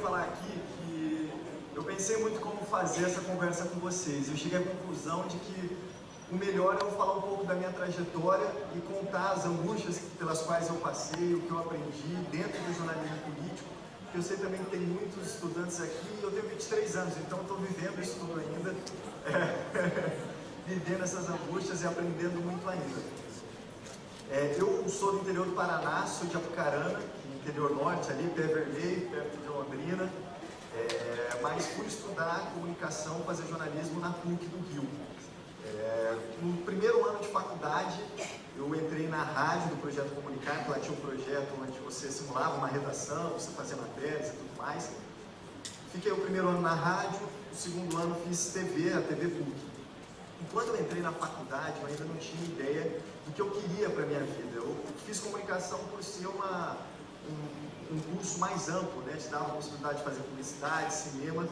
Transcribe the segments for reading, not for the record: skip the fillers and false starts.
falar aqui que eu pensei muito como fazer essa conversa com vocês. Eu cheguei à conclusão de que o melhor é eu falar um pouco da minha trajetória e contar as angústias pelas quais eu passei, o que eu aprendi dentro do jornalismo político. Eu sei também que tem muitos estudantes aqui e eu tenho 23 anos, então estou vivendo isso tudo ainda, vivendo essas angústias e aprendendo muito ainda. Eu sou do interior do Paraná, sou de Apucarana, interior norte ali, Pé Vermelho, perto de Londrina, mas fui estudar comunicação, fazer jornalismo na PUC do Rio. No primeiro ano de faculdade, eu entrei na rádio do Projeto Comunicar, que lá tinha um projeto onde você simulava uma redação, você fazia matérias e tudo mais. Fiquei o primeiro ano na rádio, o segundo ano fiz TV, a TV PUC. E quando eu entrei na faculdade, eu ainda não tinha ideia do que eu queria para a minha vida. Eu fiz comunicação por ser um curso mais amplo, né? Te dava a possibilidade de fazer publicidade, cinema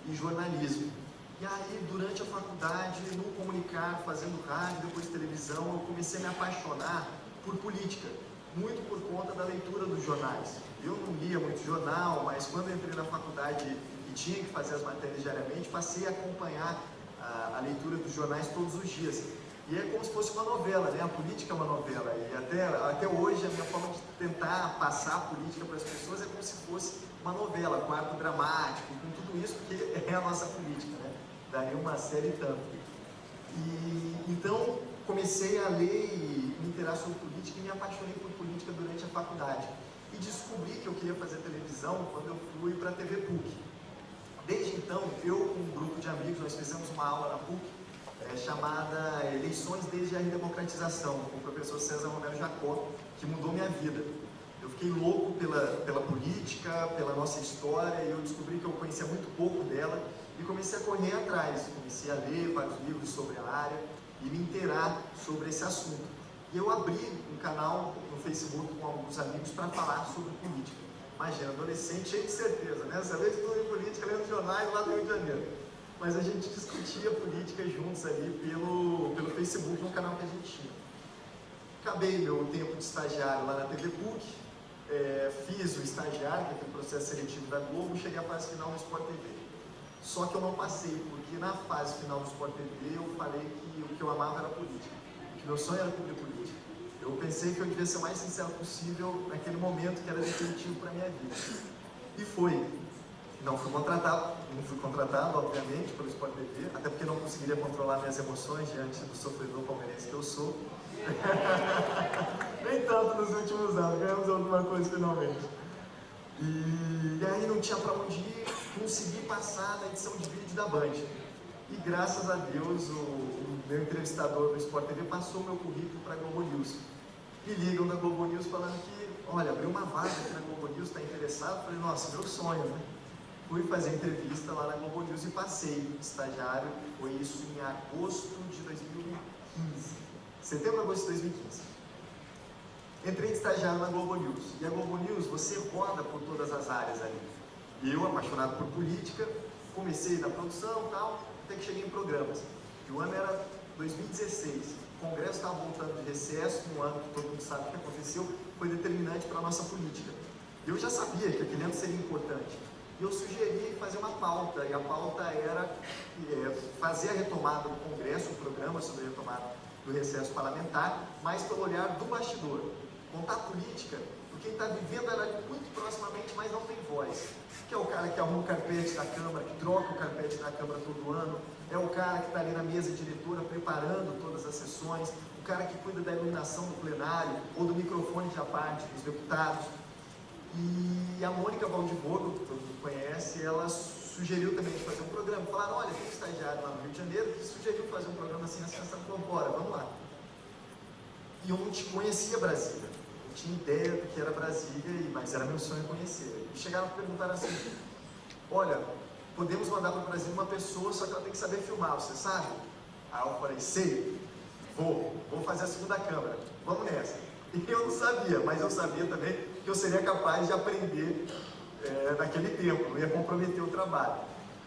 e jornalismo. E aí, durante a faculdade, no comunicar, fazendo rádio, depois televisão, eu comecei a me apaixonar por política, muito por conta da leitura dos jornais. Eu não lia muito jornal, mas quando eu entrei na faculdade e tinha que fazer as matérias diariamente, passei a acompanhar a leitura dos jornais todos os dias. E é como se fosse uma novela, né? A política é uma novela. E até hoje a minha forma de tentar passar a política para as pessoas é como se fosse uma novela, com arco dramático, com tudo isso, porque é a nossa política, né? Daria uma série tanto. E então comecei a ler e me interessar sobre política e me apaixonei por política durante a faculdade. E descobri que eu queria fazer televisão quando eu fui para a TV PUC. Desde então, eu com um grupo de amigos, nós fizemos uma aula na PUC chamada Eleições desde a Redemocratização, com o professor César Romero Jacó, que mudou minha vida. Eu fiquei louco pela política, pela nossa história, e eu descobri que eu conhecia muito pouco dela, e comecei a correr atrás, comecei a ler vários livros sobre a área, e me inteirar sobre esse assunto. E eu abri um canal no Facebook com alguns amigos para falar sobre política. Imagina, adolescente cheio de certeza, né? Saber de tudo em política, lendo jornais lá do Rio de Janeiro. Mas a gente discutia política juntos ali pelo Facebook, no canal que a gente tinha. Acabei meu tempo de estagiário lá na TV PUC, fiz o estagiário, que é aquele processo seletivo da Globo, cheguei à fase final no Sport TV. Só que eu não passei, porque na fase final do Sport TV eu falei que o que eu amava era política, que meu sonho era cobrir política. Eu pensei que eu devia ser o mais sincero possível naquele momento que era definitivo para a minha vida. E foi. Não fui contratado, obviamente, pelo Sport TV, até porque não conseguiria controlar minhas emoções diante do sofredor palmeirense que eu sou. Nem tanto nos últimos anos, ganhamos alguma coisa finalmente. E aí não tinha para onde ir, consegui passar na edição de vídeo da Band. E graças a Deus, o meu entrevistador do Sport TV passou meu currículo para a Globo News. Me ligam da Globo News falando que, olha, abriu uma vaga aqui na Globo News, está interessado? Falei, nossa, meu sonho, né? Fui fazer entrevista lá na Globo News e passei estagiário, foi isso em agosto de 2015. Setembro, agosto de 2015. Entrei de estagiário na Globo News. E a Globo News, você roda por todas as áreas ali. E eu, apaixonado por política, comecei na produção e tal, até que cheguei em programas. E o ano era 2016. O Congresso estava voltando de recesso, um ano que todo mundo sabe o que aconteceu, foi determinante para a nossa política. E eu já sabia que aquele ano seria importante. E eu sugeri fazer uma pauta, e a pauta era fazer a retomada do Congresso, um programa sobre a retomada do recesso parlamentar, mas pelo olhar do bastidor. Contar política, por quem está vivendo ela muito proximamente, mas não tem voz. Que é o cara que arruma o carpete da Câmara, que troca o carpete da Câmara todo ano, é o cara que está ali na mesa diretora preparando todas as sessões, o cara que cuida da iluminação do plenário, ou do microfone de parte dos deputados. E a Mônica Valdivogo, que todo mundo conhece, ela sugeriu também de fazer um programa. Falaram, olha, tem um estagiário lá no Rio de Janeiro que sugeriu fazer um programa assim, falou, bora, vamos lá. E eu não conhecia Brasília, não tinha ideia do que era Brasília, mas era meu sonho conhecer. E chegaram a perguntar assim, olha, podemos mandar para o Brasil uma pessoa, só que ela tem que saber filmar, você sabe? Aí eu falei, sei, vou fazer a segunda câmera, vamos nessa. E eu não sabia, mas eu sabia também que eu seria capaz de aprender naquele tempo, não ia comprometer o trabalho.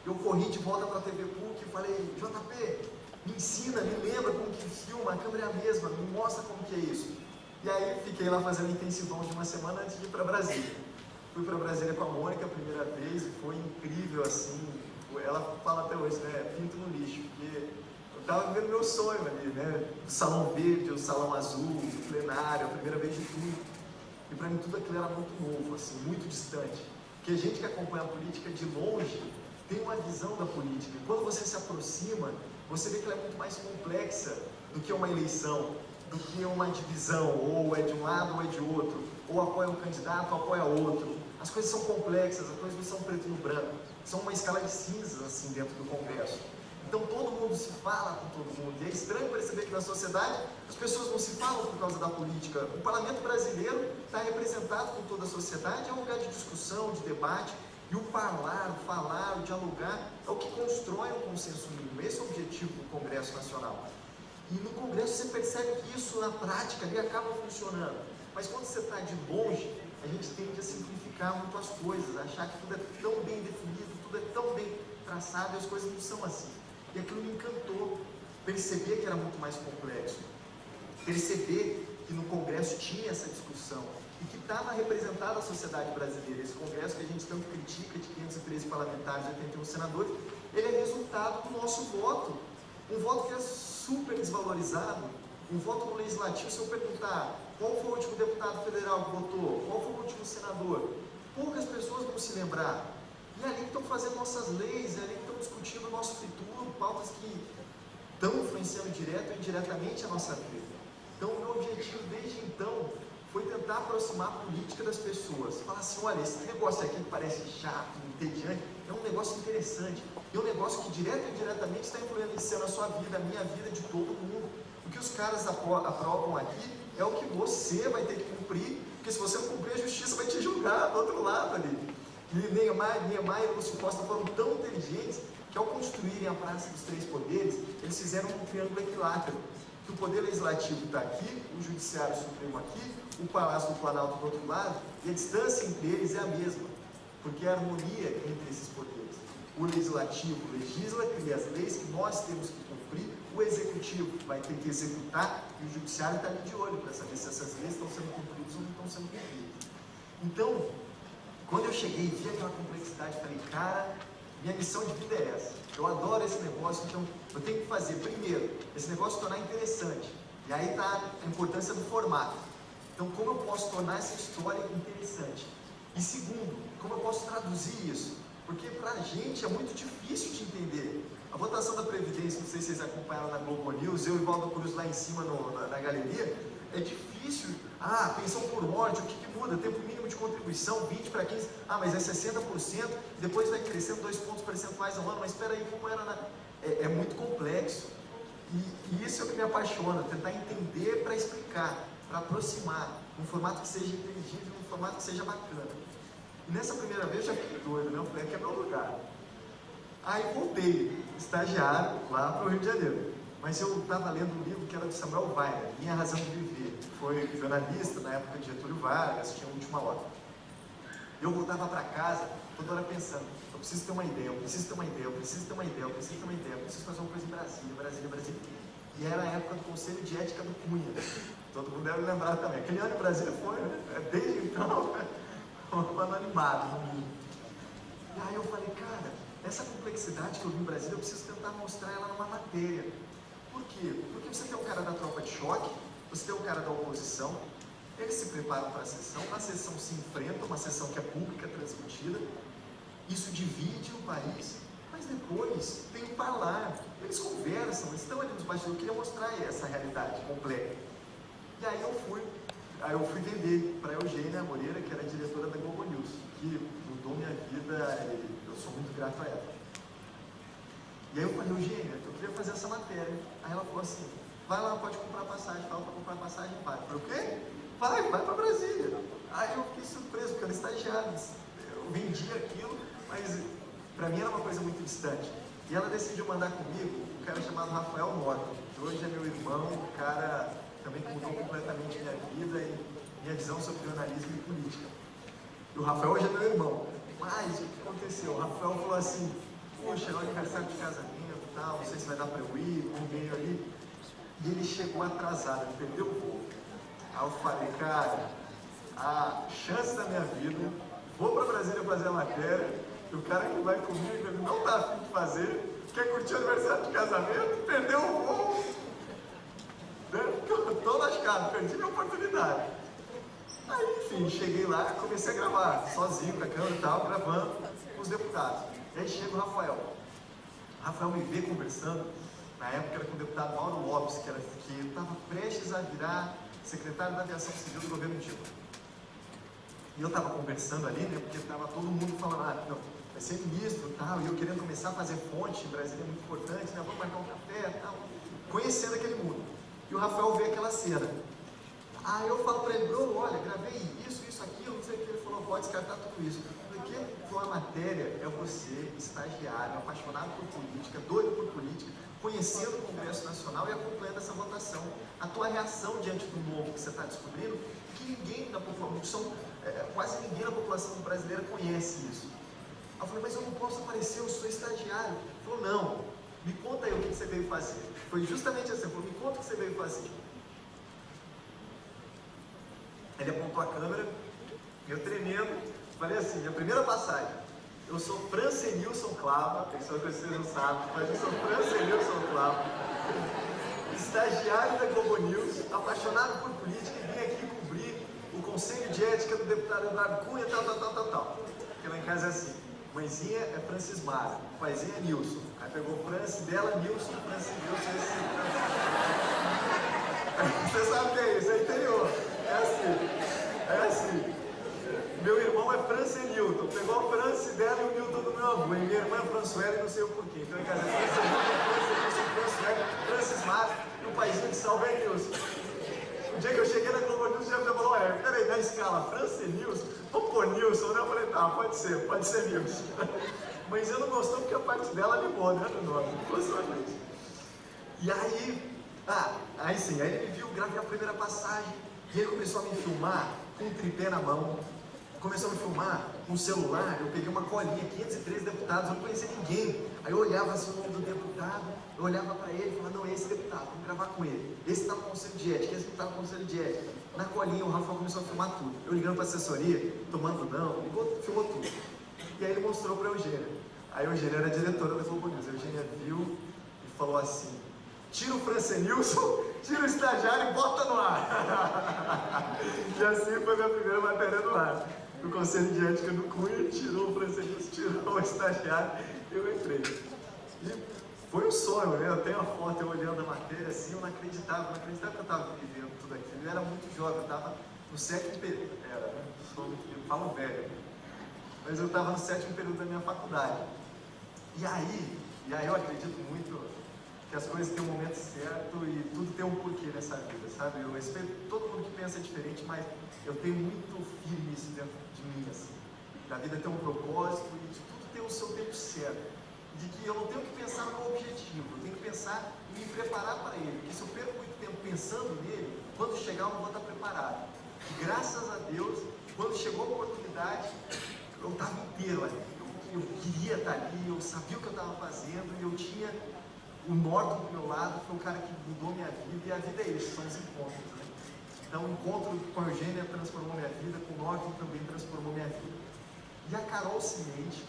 Eu corri de volta para a TV PUC e falei, JP, me ensina, me lembra como que filma, a câmera é a mesma, me mostra como que é isso. E aí fiquei lá fazendo intensivão de uma semana antes de ir para Brasília. Fui para Brasília com a Mônica a primeira vez e foi incrível, assim, ela fala até hoje, né, pinto no lixo, porque eu estava vivendo meu sonho ali, né, o salão verde, o salão azul, o plenário, a primeira vez de tudo. E para mim tudo aquilo era muito novo, assim, muito distante. Porque a gente que acompanha a política de longe tem uma visão da política. E quando você se aproxima, você vê que ela é muito mais complexa do que uma eleição, do que uma divisão, ou é de um lado ou é de outro, ou apoia um candidato ou apoia outro. As coisas são complexas, as coisas não são preto no branco, são uma escala de cinzas assim dentro do Congresso. Então todo mundo se fala com todo mundo, e é estranho perceber que na sociedade as pessoas não se falam por causa da política. O parlamento brasileiro está representado com toda a sociedade, é um lugar de discussão, de debate, e o falar, o dialogar é o que constrói um consenso mínimo. Esse é o objetivo do Congresso Nacional. E no Congresso você percebe que isso na prática ali acaba funcionando. Mas quando você está de longe, a gente tende a simplificar muito as coisas, a achar que tudo é tão bem definido, tudo é tão bem traçado, e as coisas não são assim. E aquilo me encantou, perceber que era muito mais complexo, perceber que no Congresso tinha essa discussão, e que estava representada a sociedade brasileira. Esse Congresso que a gente tanto critica, de 513 parlamentares e 81 senadores, ele é resultado do nosso voto, um voto que é super desvalorizado, um voto no legislativo. Se eu perguntar qual foi o último deputado federal que votou, qual foi o último senador, poucas pessoas vão se lembrar. E é ali que estão fazendo nossas leis, é ali que estão discutindo o nosso futuro, pautas que estão influenciando direto ou indiretamente a nossa vida. Então, o meu objetivo desde então foi tentar aproximar a política das pessoas. Falar assim, olha, esse negócio aqui que parece chato, entediante, é um negócio interessante. É um negócio que direto ou indiretamente está influenciando a sua vida, a minha vida, de todo mundo. O que os caras aprovam aqui é o que você vai ter que cumprir, porque se você não cumprir, a justiça vai te julgar do outro lado ali. E Niemeyer e Lúcio Costa foram tão inteligentes que, ao construírem a Praça dos Três Poderes, eles fizeram um triângulo equilátero. Que o Poder Legislativo está aqui, o Judiciário Supremo aqui, o Palácio do Planalto do outro lado, e a distância entre eles é a mesma, porque é a harmonia entre esses poderes. O Legislativo legisla, cria as leis que nós temos que cumprir, o Executivo vai ter que executar, e o Judiciário está ali de olho para saber se essas leis estão sendo cumpridas ou não estão sendo cumpridas. Então, quando eu cheguei e vi aquela complexidade, falei, cara, minha missão de vida é essa. Eu adoro esse negócio, então eu tenho que fazer, primeiro, esse negócio se tornar interessante. E aí está a importância do formato. Então, como eu posso tornar essa história interessante? E segundo, como eu posso traduzir isso? Porque para a gente é muito difícil de entender. A votação da Previdência, não sei se vocês acompanharam na Globo News, eu e o Valdo Cruz lá em cima na galeria, é difícil. Pensão por morte, o que muda? Tempo mínimo de contribuição, 20 para 15, mas é 60%, depois vai crescendo 2 pontos percentuais ao ano, mas espera aí, como era é muito complexo. E isso é o que me apaixona, tentar entender para explicar, para aproximar, num formato que seja inteligível, num formato que seja bacana. E nessa primeira vez eu já fiquei doido, né? Eu falei, aqui é meu lugar. Aí voltei, estagiário, lá para o Rio de Janeiro. Mas eu estava lendo um livro que era de Samuel Weiner, Minha Razão de Viver. Foi jornalista na época de Getúlio Vargas, tinha a Última Hora. Eu voltava para casa, toda hora pensando, eu preciso ter uma ideia, eu preciso ter uma ideia, eu preciso ter uma ideia, eu preciso ter uma ideia, eu preciso fazer uma coisa em Brasília. E era a época do Conselho de Ética do Cunha. Todo mundo deve lembrar também. Aquele ano em Brasília foi, né? Desde então, um ano animado no mundo. E aí eu falei, cara, essa complexidade que eu vi em Brasília, eu preciso tentar mostrar ela numa matéria. Por quê? Porque você tem o cara da tropa de choque, você tem o cara da oposição, eles se preparam para a sessão, na sessão se enfrentam, uma sessão que é pública, transmitida, isso divide o país, mas depois tem o parlar, eles conversam, eles estão ali nos bastidores. Eu queria mostrar essa realidade completa. E aí eu fui vender para a Eugênia Moreira, que era a diretora da Globo News, que mudou minha vida, e eu sou muito grato a ela. E aí eu falei, Eugênia, eu queria fazer essa matéria. Aí ela falou assim, vai lá, pode comprar passagem, fala para comprar passagem, vai. Eu falei, o quê? Vai para Brasília. Aí eu fiquei surpreso, porque eu era estagiário, eu vendia aquilo, mas para mim era uma coisa muito distante. E ela decidiu mandar comigo um cara chamado Rafael Norton, que hoje é meu irmão, um cara também que mudou completamente minha vida e minha visão sobre jornalismo e política. E o Rafael hoje é meu irmão. Mas o que aconteceu? O Rafael falou assim, poxa, é o aniversário de casamento e tal, não sei se vai dar para eu ir, um meio ali. E ele chegou atrasado, ele perdeu o voo. Aí eu falei, cara, a chance da minha vida vou para Brasília fazer a matéria, e o cara que vai comigo, ele não está afim de fazer, quer curtir o aniversário de casamento, perdeu o voo. Estou lascado, perdi minha oportunidade. Aí, enfim, cheguei lá, comecei a gravar, sozinho, com a câmera e tal, gravando com os deputados. E aí chega o Rafael. O Rafael me vê conversando, na época era com o deputado Mauro Lopes, que estava prestes a virar secretário da Aviação Civil do governo Dilma. E eu estava conversando ali, né, porque estava todo mundo falando, não, vai ser ministro e tal, e eu querendo começar a fazer fonte, em Brasília é muito importante, né, vamos marcar um café e tal, conhecendo aquele mundo. E o Rafael vê aquela cena. Aí eu falo para ele, Bruno, olha, gravei isso, aquilo, não sei o que. Ele falou, pode descartar tudo isso. Porque a matéria é você, estagiário, apaixonado por política, doido por política, conhecendo o Congresso Nacional e acompanhando essa votação. A tua reação diante do novo que você está descobrindo, que ninguém na população, quase ninguém na população brasileira conhece isso. Aí eu falei, mas eu não posso aparecer, eu sou estagiário. Ele falou, não, me conta aí o que você veio fazer. Foi justamente assim, ele falou, me conta o que você veio fazer. Ele apontou a câmera, eu tremendo, falei assim, minha primeira passagem, eu sou Francenilson Clava, isso é uma coisa que vocês não sabem, mas eu sou Francenilson Clava, estagiário da Globo News, apaixonado por política e vim aqui cobrir o Conselho de Ética do deputado Eduardo Cunha, tal. Porque lá em casa é assim, mãezinha é Francismara, paizinha é Nilson, aí pegou Franci dela, Nilson, Francinilson, você sabe o que é isso, é interior. É assim. Meu irmão é Francenilton, pegou a France dela e o Newton do meu avô. E minha irmã é Françoela e não sei o porquê. Então, em casa é Francenilton, Françoela, Francismar e o paizinho de Salve é Nilson. O dia que eu cheguei na Globo News, já falou, olha, peraí, na escala, Francenilson, vamos pôr Nilson, né? Eu falei, tá, pode ser Nilson. Mas eu não gostou porque a parte dela limou, né, no nome, não gostou disso. E aí sim, aí ele me viu, gravei a primeira passagem. E ele começou a me filmar com um tripé na mão, começou a me filmar com um celular. Eu peguei uma colinha, 513 deputados, eu não conhecia ninguém. Aí eu olhava assim o nome do deputado, eu olhava para ele e falava, não, é esse deputado, vamos gravar com ele. Esse está no Conselho de Ética, esse está no Conselho de Ética. Na colinha o Rafael começou a filmar tudo. Eu ligando para a assessoria, tomando não, filmou tudo. E aí ele mostrou para a Eugênia. Aí a Eugênia era a diretora da Globo News. A Eugênia viu e falou assim, tira o Francenilson, tira o estagiário e bota no ar. E assim foi minha primeira matéria no ar. No Conselho de Ética do Cunha, tirou o Francenilson, tirou o estagiário, eu entrei. E foi um sonho, né? Eu tenho a foto, eu olhando a matéria assim, eu não acreditava que eu estava vivendo tudo aquilo. Eu era muito jovem, eu estava no 7º período, eu falo velho, mas eu estava no 7º período da minha faculdade. E aí eu acredito muito que as coisas têm um momento certo e tudo tem um porquê nessa vida, sabe? Eu respeito todo mundo que pensa diferente, mas eu tenho muito firme isso dentro de mim, assim. Da vida tem um propósito e de tudo tem o seu tempo certo. De que eu não tenho que pensar no objetivo, eu tenho que pensar em me preparar para ele. Porque se eu perco muito tempo pensando nele, quando chegar eu não vou estar preparado. E graças a Deus, quando chegou a oportunidade, eu estava inteiro ali. Eu queria estar ali, eu sabia o que eu estava fazendo e eu tinha o Norton do meu lado, foi um cara que mudou minha vida, e a vida é isso, são os encontros, né? Então o encontro com a Eugênia transformou minha vida, com o Norton também transformou minha vida. E a Carol Cimente,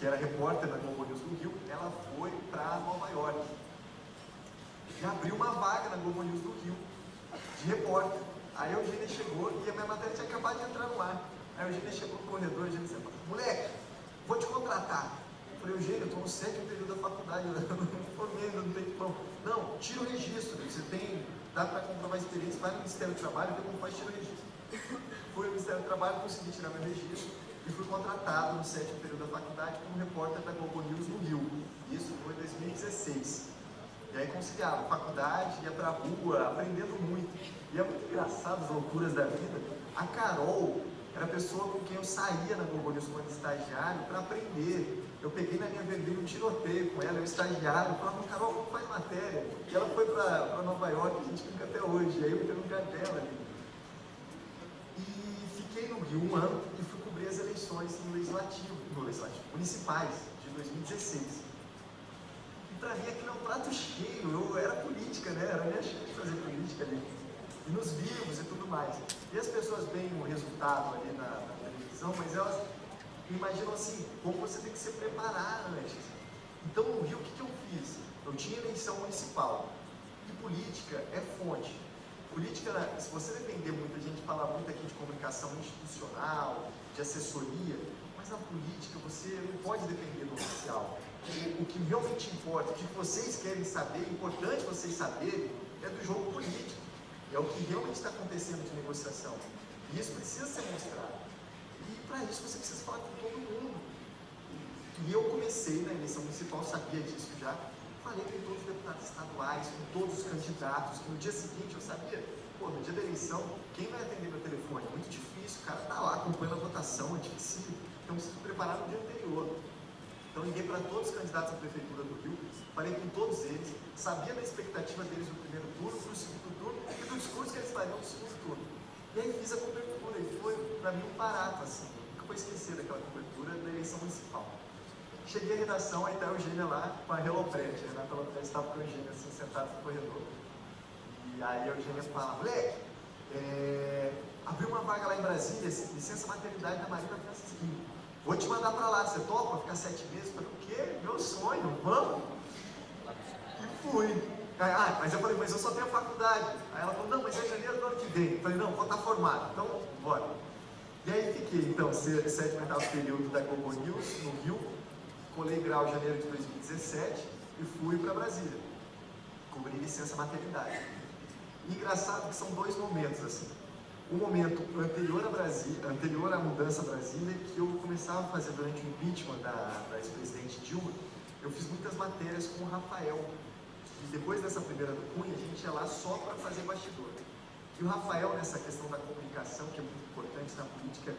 que era repórter da Globo News do Rio, ela foi para Nova York. E abriu uma vaga na Globo News do Rio, de repórter. Aí a Eugênia chegou e a minha matéria tinha acabado de entrar no ar. Aí a Eugênia chegou no corredor e a Eugênia disse, moleque, vou te contratar. Eu falei, Eugênio, eu estou no 7º período da faculdade, eu não formei, não tem diploma. Não, tira o registro, você tem, dá para comprovar a experiência, vai no Ministério do Trabalho, vê como faz, tira o registro. Fui no Ministério do Trabalho, consegui tirar meu registro e fui contratado no 7º período da faculdade como repórter da Globo News no Rio. Isso foi em 2016. E aí conciliava faculdade, ia pra rua, aprendendo muito. E é muito engraçado as loucuras da vida. A Carol era a pessoa com quem eu saía na Globo News quando estagiário para aprender. Eu peguei na linha vermelha um tiroteio com ela, eu estagiário, falava, Carol, como faz matéria? E ela foi para Nova York, a gente fica até hoje, e aí eu entrei no lugar dela ali. E fiquei no Rio 1 ano e fui cobrir as eleições municipais de 2016. E para mim aquilo é um prato cheio, eu era política, né? Era minha chance de fazer política ali. e nos vivos e tudo mais. E as pessoas veem o resultado ali na televisão, mas elas imaginam assim, como você tem que se preparar antes. Então no Rio, o que eu fiz? Eu tinha eleição municipal, e política é fonte. Política, se você depender muito, a gente fala muito aqui de comunicação institucional, de assessoria, mas na política você não pode depender do oficial. O que realmente importa, o que vocês querem saber, é importante vocês saberem, é do jogo político. É o que realmente está acontecendo de negociação. E isso precisa ser mostrado. E para isso você precisa falar com todo mundo. E eu comecei na eleição municipal, sabia disso já, falei com todos os deputados estaduais, com todos os candidatos, que no dia seguinte eu sabia, pô, no dia da eleição, quem vai atender meu telefone? É muito difícil, o cara está lá acompanhando a votação, é difícil, então preciso preparar no dia anterior. Então liguei para todos os candidatos à Prefeitura do Rio, falei com todos eles, sabia da expectativa deles no primeiro turno, para o segundo turno e do discurso que eles fariam no segundo turno. E aí fiz a cobertura, e foi para mim um barato, assim, nunca vou esquecer daquela cobertura da eleição municipal. Cheguei à redação, aí está a Eugênia lá com a Helloprete, a Renata Helloprete estava com a Eugênia assim, sentada no corredor. E aí a Eugênia fala, moleque, abriu uma vaga lá em Brasília, licença maternidade da Marina Francisquinho. Vou te mandar para lá, você topa ficar 7 meses? Eu falei, o quê? Meu sonho, vamos? E fui. Mas eu falei, mas eu só tenho a faculdade. Aí ela falou, não, mas é janeiro do ano que vem. Eu falei, não, vou estar formado, então bora. E aí fiquei, então, 7º e 8º período da Globo News, no Rio, colei grau em janeiro de 2017 e fui para Brasília, cobri licença maternidade. E engraçado que são 2 momentos, assim. Um momento anterior à mudança a Brasília, que eu começava a fazer durante o impeachment da ex-presidente Dilma, eu fiz muitas matérias com o Rafael. E depois dessa primeira do Cunha, a gente ia lá só para fazer bastidor. E o Rafael, nessa questão da comunicação, que é muito importante na política,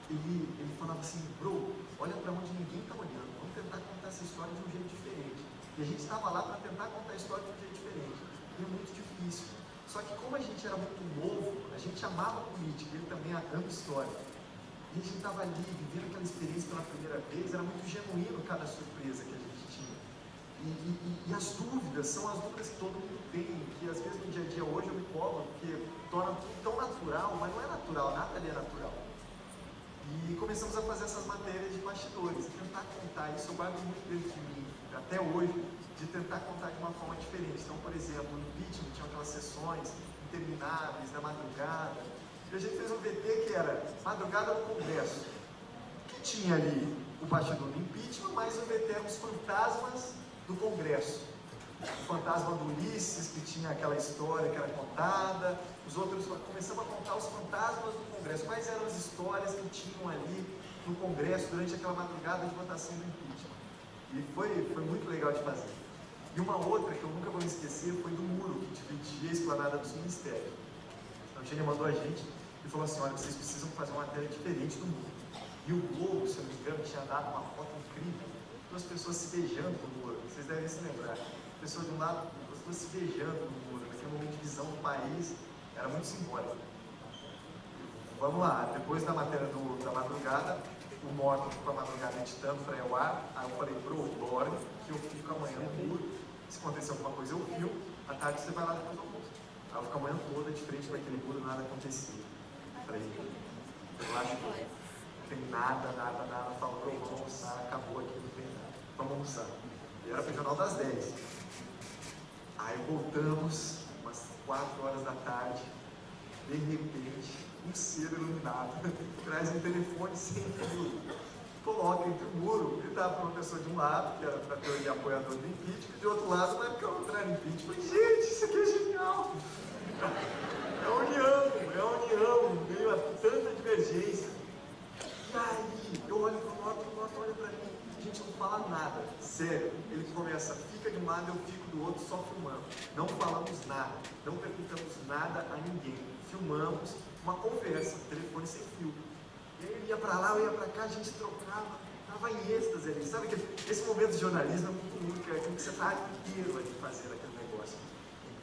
ele falava assim, bro, olha para onde ninguém está olhando, vamos tentar contar essa história de um jeito diferente. E a gente estava lá para tentar contar a história de um jeito diferente. E é muito difícil. Só que como a gente era muito novo, a gente amava a política, ele também ama história. E a gente estava ali, vivendo aquela experiência pela primeira vez, era muito genuíno cada surpresa que a gente tinha. E as dúvidas, são as dúvidas que todo mundo tem, que às vezes no dia a dia hoje eu me cobro, porque torna tudo tão natural, mas não é natural, nada ali é natural. E começamos a fazer essas matérias de bastidores, tentar contar isso, eu guardo muito dentro de mim, até hoje, de tentar contar de uma forma diferente. Então, por exemplo, no impeachment tinha aquelas sessões intermináveis, da madrugada, e a gente fez um VT que era madrugada no Congresso, que tinha ali o bastidor do impeachment, mas o VT eram os fantasmas do Congresso. O fantasma do Ulisses, que tinha aquela história que era contada, os outros, começamos a contar os fantasmas do Congresso, quais eram as histórias que tinham ali no Congresso durante aquela madrugada de votação do impeachment. E foi muito legal de fazer. E uma outra que eu nunca vou me esquecer foi do muro que dividia a esplanada dos ministérios. A Eugênia mandou a gente e falou assim, olha, vocês precisam fazer uma matéria diferente do muro. E o Globo, se eu não me engano, tinha dado uma foto incrível, 2 pessoas se beijando no muro, vocês devem se lembrar. Pessoas de um lado, as 2 se beijando no muro, naquele momento de visão do país, era muito simbólico. Vamos lá, depois da matéria da madrugada, o Morton ficou a madrugada editando para o ar, aí eu falei, bro, dorme, que eu fico amanhã no muro, se acontecer alguma coisa eu filmo, à tarde você vai lá depois do almoço. Aí eu fico a manhã toda de frente para aquele muro, nada acontecia. Falei, eu acho que não tem nada, falou, bro, vamos almoçar, acabou aqui, não tem nada, vamos almoçar. E era para o Jornal das 10. Aí voltamos, umas 4 horas da tarde, de repente, um ser iluminado traz um telefone sem fio, coloca entre o muro, ele dava para uma pessoa de um lado, que era para ter apoiador do impeachment, de outro lado vai ficar contrário do impeachment. Falei, gente, isso aqui é genial! É a união, meio a tanta divergência. E aí, eu olho para o Norton olha para mim, a gente não fala nada, sério. Ele começa, fica de um lado, eu fico do outro, só filmando. Não falamos nada, não perguntamos nada a ninguém. Filmamos uma conversa, telefone sem fio. E aí ele ia para lá, eu ia para cá, a gente trocava, estava em êxtase ali. Sabe que esse momento de jornalismo é muito único, é como que você está inteiro ali fazendo aquele negócio.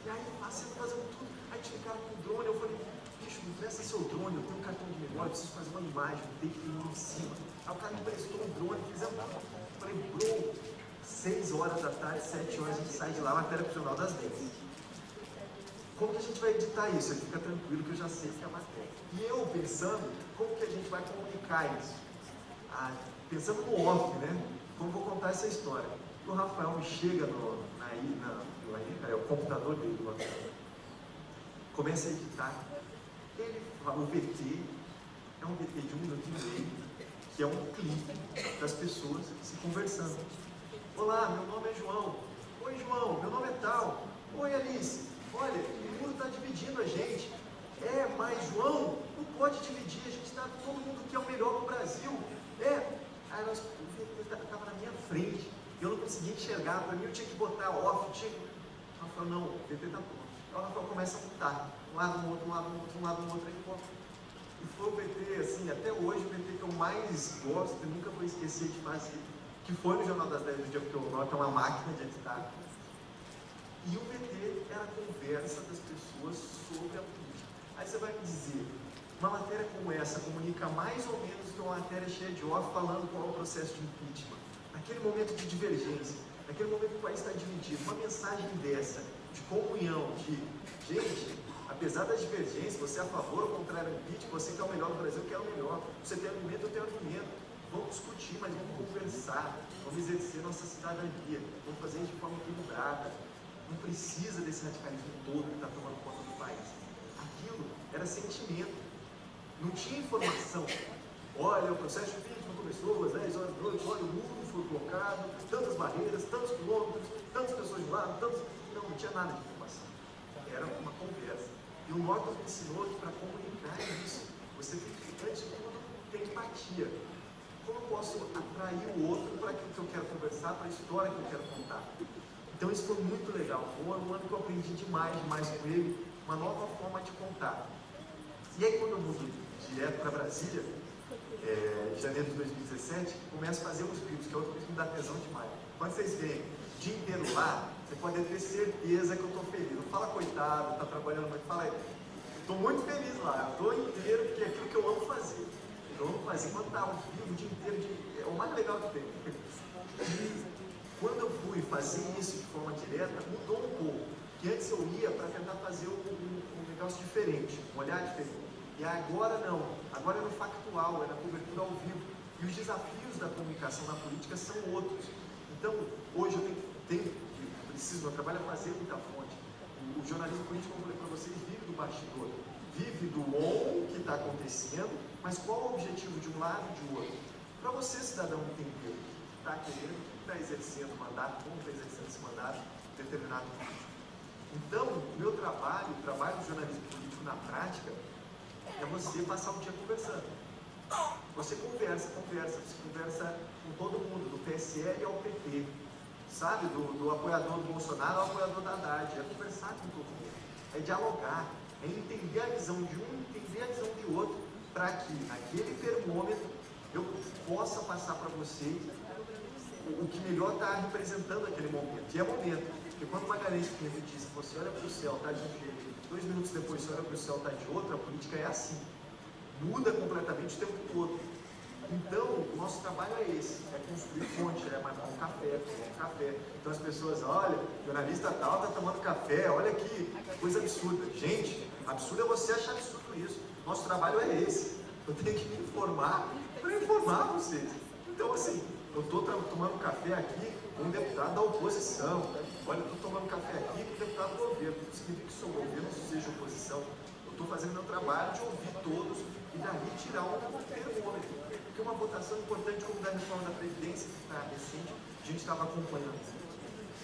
E aí, passando, fazendo tudo. Aí tinha um cara com drone, eu falei, bicho, me empresta seu drone, eu tenho um cartão de memória, eu preciso fazer uma imagem, tem que ir em cima. Aí o cara me emprestou um drone, fizemos. Eu falei, bro, 6 horas da tarde, 7 horas a gente sai de lá, matéria pro Jornal das 10. como que a gente vai editar isso? Ele fica tranquilo que eu já sei que é a matéria. E eu pensando, como que a gente vai comunicar isso? Pensando no off, né? Como vou contar essa história? O Rafael me chega no computador dele, começa a editar. Ele fala, o VT é um VT de 1 minuto e meio, que é um clipe das pessoas se conversando. Olá, meu nome é João. Oi, João, meu nome é tal. Oi, Alice. Olha, o mundo está dividindo a gente. Mas João, não pode dividir, a gente está, todo mundo quer o melhor para o Brasil. Aí o VT estava na minha frente, eu não conseguia enxergar, para mim eu tinha que botar off, Ela falou, não, o VT está pronto. Aí o Rafael começa a montar, um lado no outro, um lado no outro, um lado no outro, e foi o VT, assim, até hoje o VT que eu mais gosto e nunca vou esquecer de fazer, que foi no Jornal das 10 do dia, porque o Norte é uma máquina de editar. E o VT era a conversa das pessoas sobre a política. Aí você vai me dizer, uma matéria como essa comunica mais ou menos que uma matéria cheia de off falando qual é o processo de impeachment. Naquele momento de divergência, naquele momento que o país está dividido, uma mensagem dessa, de comunhão, de, gente, apesar das divergências, você é a favor ou contrário ao impeachment, você quer o melhor do Brasil, eu quero o melhor, você tem argumento, eu tenho argumento, vamos discutir, mas vamos conversar, vamos exercer nossa cidadania, vamos fazer isso de forma equilibrada, não precisa desse radicalismo todo que está tomando conta do país. Aquilo era sentimento, não tinha informação. Olha, o processo de impeachment começou às 10 horas da noite, olha, o muro foi colocado, tantas barreiras, tantos quilômetros, tantas pessoas de lado, tantos... Não tinha nada de informação. Era uma conversa. E o Norton me ensinou que para comunicar isso, você tem que, antes de tudo, ter empatia. Como eu posso atrair o outro para aquilo que eu quero conversar, para a história que eu quero contar? Então isso foi muito legal. Foi um ano que eu aprendi demais com ele, uma nova forma de contar. E aí quando eu mudo direto para Brasília, em janeiro de 2017, começo a fazer os vídeos, que é outro vídeo que me dá tesão demais. Quando vocês veem o dia inteiro lá, você pode ter certeza que eu estou feliz. Não fala coitado, está trabalhando muito, fala aí. Estou muito feliz lá, eu estou inteiro, porque é aquilo que eu amo fazer. Eu amo fazer, quando está ao vivo o dia inteiro, é o mais legal que tem. E quando eu fui fazer isso de forma direta, mudou um pouco. Que antes eu ia para tentar fazer um negócio diferente, um olhar diferente. E agora não, agora é no factual, é na cobertura ao vivo. E os desafios da comunicação na política são outros. Então, hoje eu preciso, meu trabalho é fazer muita fonte. O jornalismo político, como eu falei para vocês, vive do bastidor, vive do que está acontecendo, mas qual é o objetivo de um lado e de outro? Para você, cidadão, entender o que está querendo, o que está exercendo o mandato, como está exercendo esse mandato, determinado político. Então, o meu trabalho, o trabalho do jornalismo político na prática, é você passar o dia conversando. Você conversa com todo mundo, do PSL ao PT, sabe? Do apoiador do Bolsonaro ao apoiador da Haddad. É conversar com todo mundo, é dialogar, é entender a visão de um, entender a visão de outro, para que naquele termômetro eu possa passar para vocês o que melhor está representando aquele momento. E é momento, porque quando Magalhães Pinheiro disse, você olha para o céu, está de um jeito, 2 minutos depois você olha para o céu, está de outro, a política é assim, muda completamente o tempo todo. Então, o nosso trabalho é esse, é construir fonte, é marcar um café, tomar um café. Então as pessoas, olha, jornalista tal está tomando café, olha que coisa absurda. Gente, absurdo é você achar absurdo isso. Nosso trabalho é esse. Eu tenho que me informar para informar vocês. Então, assim, eu estou tomando café aqui com um deputado da oposição. Olha, eu estou tomando café aqui com um deputado do governo. Não significa que sou governo, não seja oposição. Eu estou fazendo meu trabalho de ouvir todos e dali tirar um termômetro. Porque uma votação importante como da reforma da Previdência, que está recente, a gente estava acompanhando.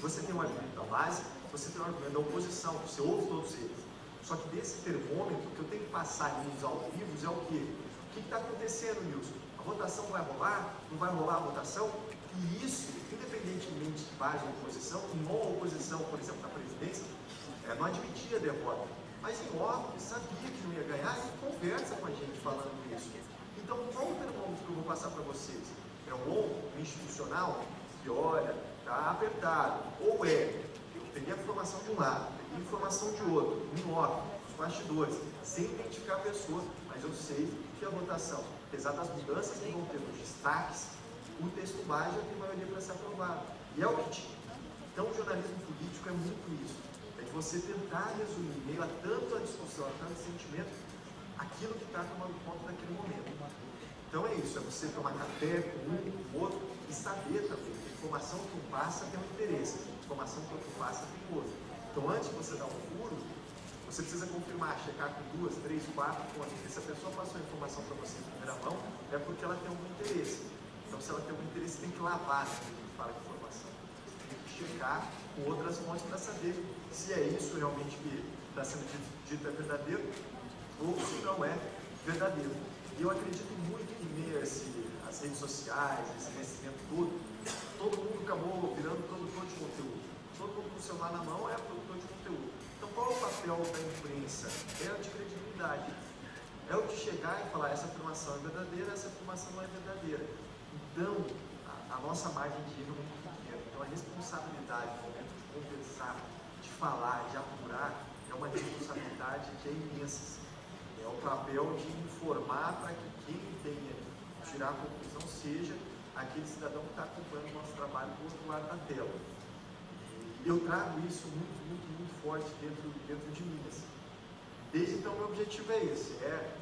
Você tem um argumento da base, você tem um argumento da oposição, você ouve todos eles. Só que desse termômetro, que eu tenho que passar nos ao vivo é o quê? O que está acontecendo, Nilson? A votação vai rolar? Não vai rolar a votação? E isso, independentemente de base ou oposição, em uma oposição, por exemplo, na presidência, não admitia a derrota. Mas em off, sabia que não ia ganhar e conversa com a gente falando isso. Então, qual o termômetro que eu vou passar para vocês? É um institucional que, olha, está apertado. Ou eu peguei a informação de um lado, peguei a informação de outro, em off, os bastidores, sem identificar a pessoa, mas eu sei que a votação, apesar das mudanças que vão ter nos destaques, o texto base já tem maioria para ser aprovado. E é o que tinha. Então, o jornalismo político é muito isso. É de você tentar resumir, em meio a tanta discussão, a tanto sentimento, aquilo que está tomando conta daquele momento. Então é isso, é você tomar café com um, com o outro, e saber também que a informação que um passa tem um interesse, a informação que o outro passa tem outro. Então antes de você dar um furo, você precisa confirmar, checar com 2, 3, 4 fontes, porque se a pessoa passou a informação para você em primeira mão, é porque ela tem algum interesse. Então se ela tem algum interesse, tem que lavar aquilo que fala de informação. Você tem que checar com outras fontes para saber se é isso realmente que está sendo dito é verdadeiro ou se não é verdadeiro. E eu acredito muito que meio as redes sociais, esse crescimento todo mundo acabou virando produtor de conteúdo. Todo mundo com o celular na mão é produtor de conteúdo. Então qual é o papel da imprensa? É o de credibilidade. É o de chegar e falar, essa afirmação é verdadeira, essa afirmação não é verdadeira. Então, a nossa margem de erro é muito pequena. Então a responsabilidade no momento de conversar, de falar, de apurar, é uma responsabilidade que é imensa. É o papel de informar para que quem tenha que tirar a conclusão seja aquele cidadão que está acompanhando o nosso trabalho do outro lado da tela. E eu trago isso muito forte dentro de mim. Assim. Desde então, meu objetivo é esse, é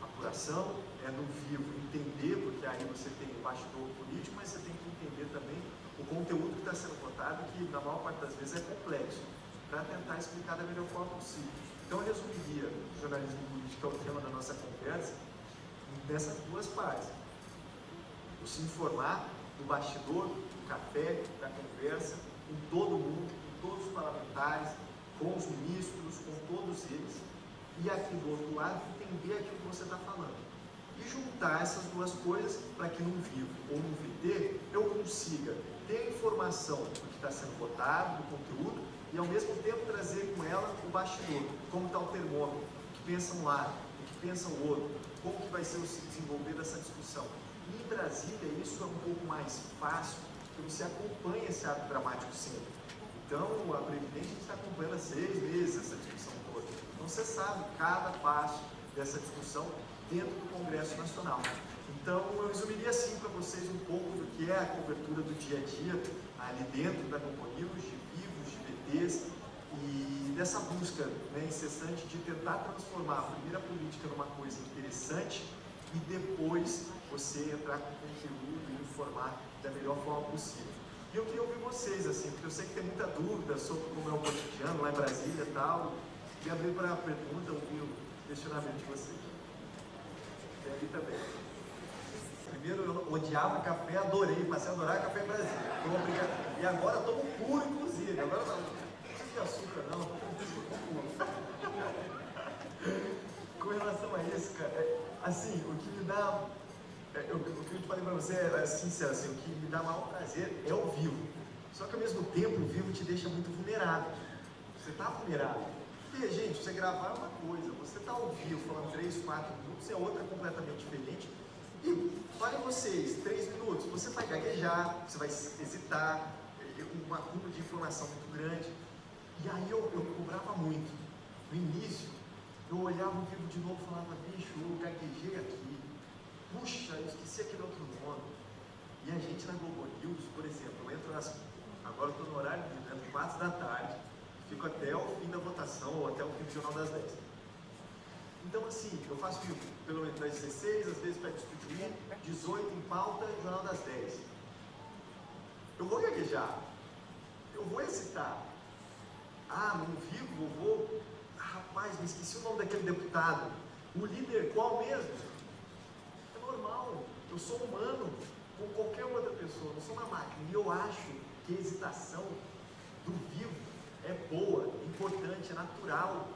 apuração, é no vivo entender, porque aí você tem o bastidor político, mas você tem que entender também o conteúdo que está sendo votado, que na maior parte das vezes é complexo, para tentar explicar da melhor forma possível. Então, eu resumiria o jornalismo político, que é o tema da nossa conversa, nessas duas partes. O se informar do bastidor, do café, da conversa, com todo mundo, com todos os parlamentares, com os ministros, com todos eles, e aqui do outro lado, entender aquilo que você está falando. E juntar essas duas coisas para que num vivo ou num VT eu consiga ter a informação do que está sendo votado, do conteúdo, e ao mesmo tempo trazer com ela o bastidor, como está o termômetro, o que pensa um lado, o que pensa o outro, como que vai ser o se desenvolver dessa discussão. E em Brasília isso é um pouco mais fácil, porque você acompanha esse ato dramático sempre. Então, a Previdência a gente está acompanhando há 6 meses essa discussão toda. Então, você sabe cada passo dessa discussão dentro do Congresso Nacional. Então, eu resumiria assim para vocês um pouco do que é a cobertura do dia a dia ali dentro da Globo News, de vivos, de VTs, e dessa busca incessante de tentar transformar a primeira política numa coisa interessante e depois você entrar com conteúdo e informar da melhor forma possível. E eu queria ouvir vocês, assim, porque eu sei que tem muita dúvida sobre como é o cotidiano lá em Brasília e tal. Queria abrir para a pergunta, ouvir o questionamento de vocês. Tem ali também. Primeiro eu odiava café, adorei, passei a adorar café em Brasília. E agora tomo puro, inclusive. Agora não preciso de açúcar, não, estou com puro. Com relação a isso, cara, assim, o que me dá. O que eu te falei para você é sincero, assim, o que me dá maior prazer é o vivo. Só que ao mesmo tempo o vivo te deixa muito vulnerável. Você está vulnerável. Porque, gente, você gravar é uma coisa, você está ao vivo falando 3, 4 minutos é outra completamente diferente. E falem vocês, 3 minutos, você vai gaguejar, você vai hesitar, um acúmulo de informação muito grande. E aí eu cobrava muito. No início, eu olhava o vivo de novo e falava, bicho, eu gaguejei aqui. Puxa, eu esqueci aquele outro nome. E a gente na Globo News, por exemplo, eu entro agora eu estou no horário de entro 4 da tarde, fico até o fim da votação ou até o fim do Jornal das 10. Então assim, eu faço vivo pelo menos das 16, às vezes para discutir, 18 em pauta e Jornal das 10. Eu vou gaguejar, eu vou hesitar. Ah, no vivo eu vou. Ah, rapaz, me esqueci o nome daquele deputado. O líder qual mesmo? Normal, eu sou humano como qualquer outra pessoa, não sou uma máquina. E eu acho que a hesitação do vivo é boa, é importante, é natural,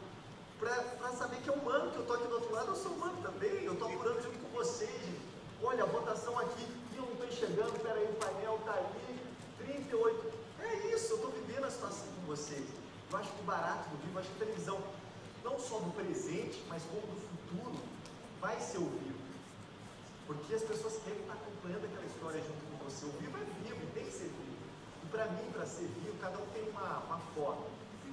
para saber que é humano, que eu estou aqui do outro lado, eu sou humano também, eu estou apurando junto com vocês. Gente. Olha, a votação aqui, e eu não estou enxergando, peraí, o painel está ali, 38. É isso, eu estou vivendo a situação com vocês. Eu acho que o barato do vivo, eu acho que a televisão, não só do presente, mas como do futuro, vai ser o vivo. Porque as pessoas querem estar acompanhando aquela história junto com você. O vivo é vivo, tem que ser vivo. E para mim, para ser vivo, cada um tem uma forma.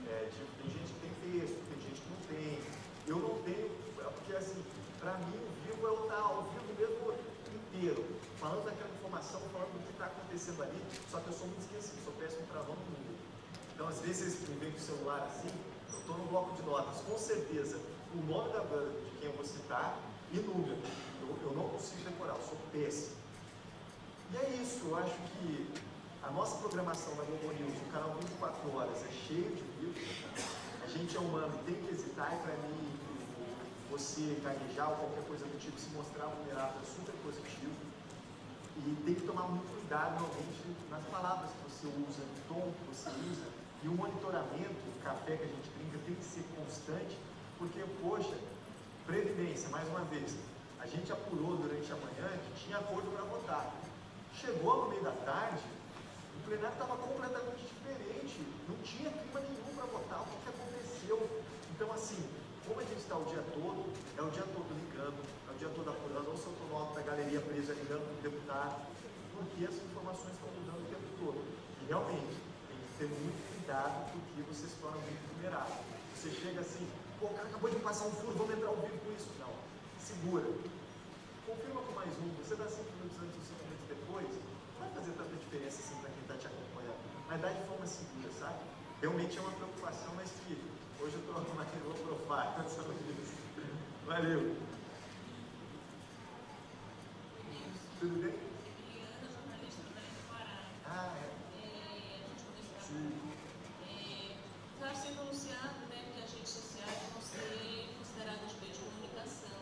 Tem gente que tem texto, tem gente que não tem. Eu não tenho, porque assim, para mim o vivo é eu estar ao vivo mesmo inteiro, falando daquela informação, falando do que está acontecendo ali, só que eu sou muito esquecido, sou péssimo para no mundo. Então, às vezes, me vem com o celular assim, eu estou no bloco de notas, com certeza, o nome de quem eu vou citar e número. Eu não consigo decorar, eu sou péssimo. E é isso, eu acho que a nossa programação da Globo News, o canal 24 horas, é cheio de vídeos. A gente é humano, tem que hesitar, e para mim, você gaguejar ou qualquer coisa do tipo, se mostrar vulnerável é super positivo. E tem que tomar muito cuidado, realmente, nas palavras que você usa, no tom que você usa. E o monitoramento, o café que a gente brinca, tem que ser constante, porque, poxa, Previdência, mais uma vez, a gente apurou durante a manhã que tinha acordo para votar. Chegou no meio da tarde, o plenário estava completamente diferente, não tinha clima nenhum para votar. O que aconteceu? Então, assim, como a gente está o dia todo, é o dia todo ligando, é o dia todo apurando, ou se eu estou no alto da galeria presa ligando para o deputado, porque as informações estão mudando o tempo todo. E realmente, tem que ter muito cuidado, porque você se torna muito vulnerável. Você chega assim, pô, o cara acabou de passar um furo, vamos entrar ao vivo com isso. Não, segura. Confirma com mais um, você dá 5 minutos antes ou 5 minutos depois, não vai fazer tanta diferença assim para quem está te acompanhando. Mas dá de forma segura, sabe? Realmente é uma preocupação, mas que hoje eu estou mais low profile, valeu. Tudo bem? Juliana, jornalista do Belém do Pará. Ah, é. A gente começou Sim. Está sendo anunciado, né, que as redes sociais vão ser consideradas meios de comunicação.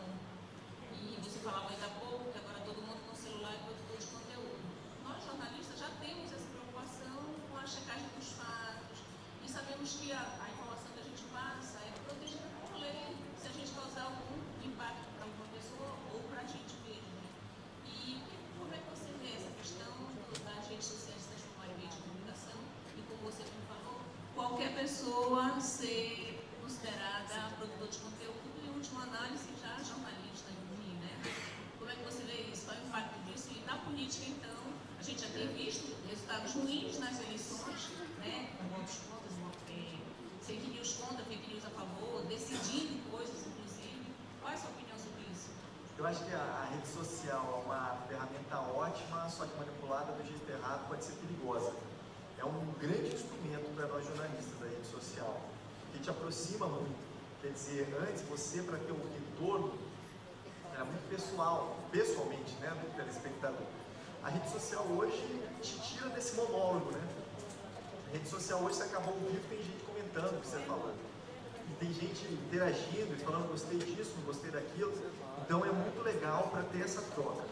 E você falava ainda há pouco que agora todo mundo com celular é produtor de conteúdo. Nós, jornalistas, já temos essa preocupação com a checagem dos fatos e sabemos que a informação que a gente passa é protegida por lei, se a gente causar algum impacto para alguma pessoa ou para a gente mesmo. Né? E como é que você vê essa questão das redes sociais se transformarem em meio de comunicação e, como você me falou, qualquer pessoa ser considerada produtor de conteúdo e, em última análise, já jornalista, né? Como é que você vê isso? Qual é o impacto disso? E na política, então, a gente já tem visto resultados ruins nas eleições, né? Com votos contra, fake news contra, fake news a favor, decidindo coisas, inclusive. Qual é a sua opinião sobre isso? Eu acho que a rede social é uma ferramenta ótima, só que manipulada do jeito errado pode ser perigosa. É um grande instrumento para nós jornalistas da rede social, que te aproxima muito. Quer dizer, antes você, para ter um retorno, era muito pessoalmente, né, do telespectador. A rede social hoje te tira desse monólogo, né? A rede social hoje, você acabou o vivo, tem gente comentando o que você está falando. E tem gente interagindo e falando, gostei disso, não gostei daquilo. Então é muito legal para ter essa troca.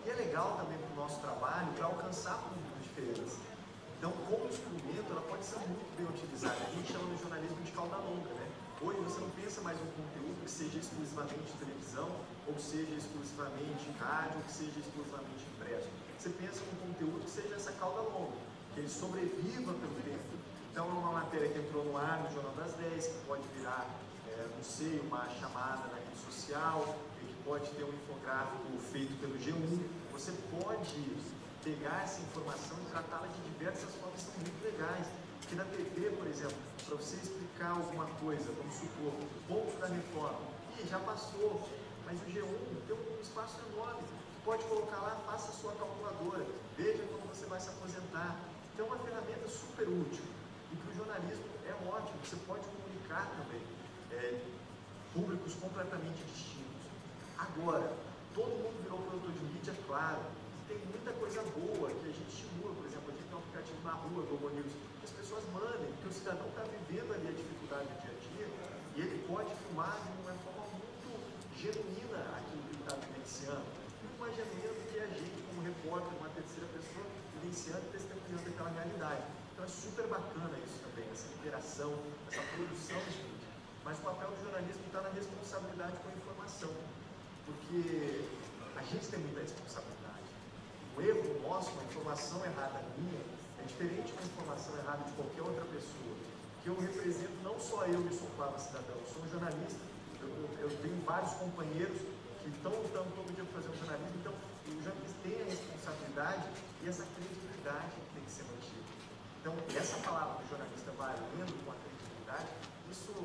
E é legal também para o nosso trabalho, para alcançar públicos diferentes. Então, como instrumento, ela pode ser muito bem utilizada. A gente chama no jornalismo de cauda longa, né? Hoje você não pensa mais um conteúdo que seja exclusivamente televisão, ou que seja exclusivamente rádio, ou que seja exclusivamente impresso. Você pensa num conteúdo que seja essa cauda longa, que ele sobreviva pelo tempo. Então, é uma matéria que entrou no ar no Jornal das 10, que pode virar, não sei, uma chamada na rede social, e que pode ter um infográfico feito pelo G1. Você pode pegar essa informação e tratá-la de diversas formas que são muito legais. Porque na TV, por exemplo, para você explicar alguma coisa, vamos supor, ponto da reforma, já passou, mas o G1 tem um espaço enorme. Você pode colocar lá, faça a sua calculadora, veja como você vai se aposentar. Então é uma ferramenta super útil. E para o jornalismo é ótimo, você pode comunicar também públicos completamente distintos. Agora, todo mundo virou produtor de mídia, claro. Tem muita coisa boa que a gente estimula, por exemplo, a gente tem um aplicativo na rua, Globo News, que as pessoas mandem, porque o cidadão está vivendo ali a dificuldade do dia a dia e ele pode filmar de uma forma muito genuína aquilo que ele está vivenciando, muito mais genuína do que a gente, como repórter, uma terceira pessoa, vivenciando e testemunhando aquela realidade. Então é super bacana isso também, essa interação, essa produção de mídia. Mas o papel do jornalismo está na responsabilidade com a informação, porque a gente tem muita responsabilidade. O erro nosso, uma informação errada minha, é diferente de uma informação errada de qualquer outra pessoa. Que eu represento não só eu e sou Flávio Cidadão, eu sou um jornalista, eu tenho vários companheiros que estão lutando todo dia para fazer um jornalismo, então o jornalista tem a responsabilidade e essa credibilidade que tem que ser mantida. Então, essa palavra do jornalista valendo com a credibilidade, isso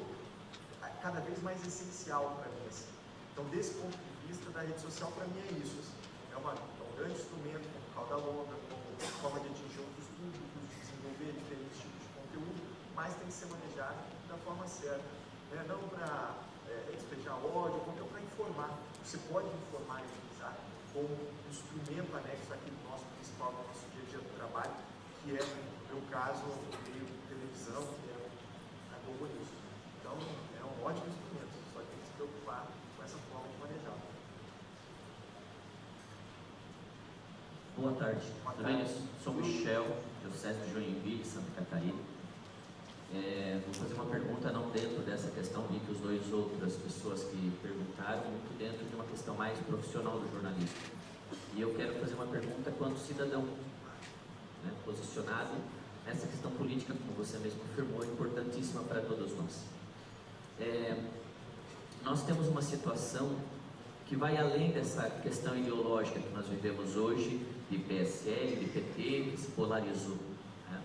é cada vez mais essencial para mim. Assim. Então, desse ponto de vista, da rede social, para mim é isso. Assim. É um grande instrumento, como cauda longa, como forma de atingir outros públicos, de desenvolver diferentes tipos de conteúdo, mas tem que ser manejado da forma certa, né? Não para despejar ódio, como para informar. Você pode informar e utilizar como instrumento anexo àquele nosso principal, no nosso dia a dia do trabalho, que é, no meu caso, o meio de televisão, que é a Globo News. Então, é um ótimo instrumento, só tem que se preocupar com essa forma de manejar. Boa tarde. Tudo bem? Sou Michel, diocese de Joinville, Santa Catarina. Vou fazer uma pergunta não dentro dessa questão, vi que os dois outras pessoas que perguntaram, muito dentro de uma questão mais profissional do jornalismo. E eu quero fazer uma pergunta quanto cidadão, né, posicionado nessa questão política, como você mesmo afirmou, importantíssima para todos nós. Nós temos uma situação que vai além dessa questão ideológica que nós vivemos hoje, de PSL, de PT, que se polarizou. Né?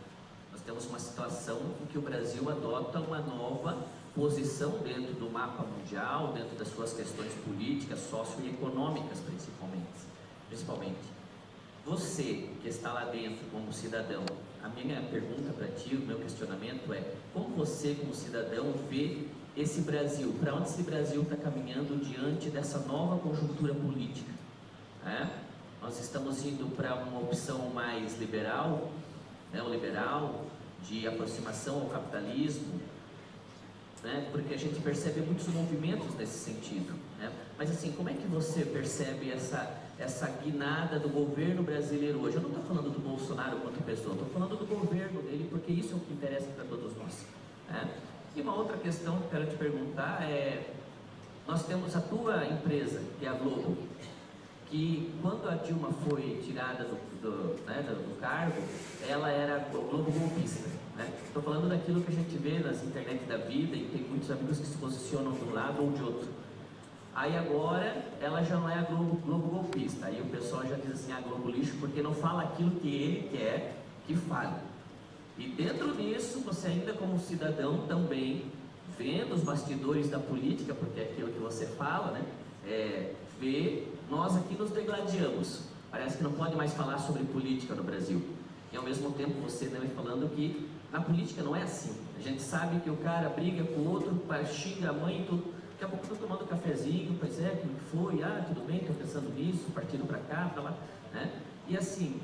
Nós temos uma situação em que o Brasil adota uma nova posição dentro do mapa mundial, dentro das suas questões políticas, socioeconômicas principalmente. Você que está lá dentro como cidadão, a minha pergunta para ti, o meu questionamento é: como você como cidadão vê esse Brasil, para onde esse Brasil está caminhando diante dessa nova conjuntura política? Nós estamos indo para uma opção mais liberal, neoliberal, de aproximação ao capitalismo, né? Porque a gente percebe muitos movimentos nesse sentido, né? Mas assim, como é que você percebe essa guinada do governo brasileiro hoje? Eu não estou falando do Bolsonaro quanto pessoa, estou falando do governo dele, porque isso é o que interessa para todos nós, né? E uma outra questão que eu quero te perguntar é: nós temos a tua empresa, que é a Globo, que quando a Dilma foi tirada do cargo, ela era Globo golpista, né? Estou falando daquilo que a gente vê nas internet da vida, e tem muitos amigos que se posicionam de um lado ou de outro. Aí agora ela já não é a Globo golpista, aí o pessoal já diz assim: a Globo lixo, porque não fala aquilo que ele quer que fale. E dentro disso, você ainda como cidadão também, vendo os bastidores da política, porque é aquilo que você fala, né? Vê, nós aqui nos degladiamos, parece que não pode mais falar sobre política no Brasil. E ao mesmo tempo você também falando que na política não é assim. A gente sabe que o cara briga com o outro, xinga a mãe e tudo. Daqui a pouco estou tomando um cafezinho, pois é, como foi? Tudo bem, estou pensando nisso, partindo para cá, para lá, né? E assim,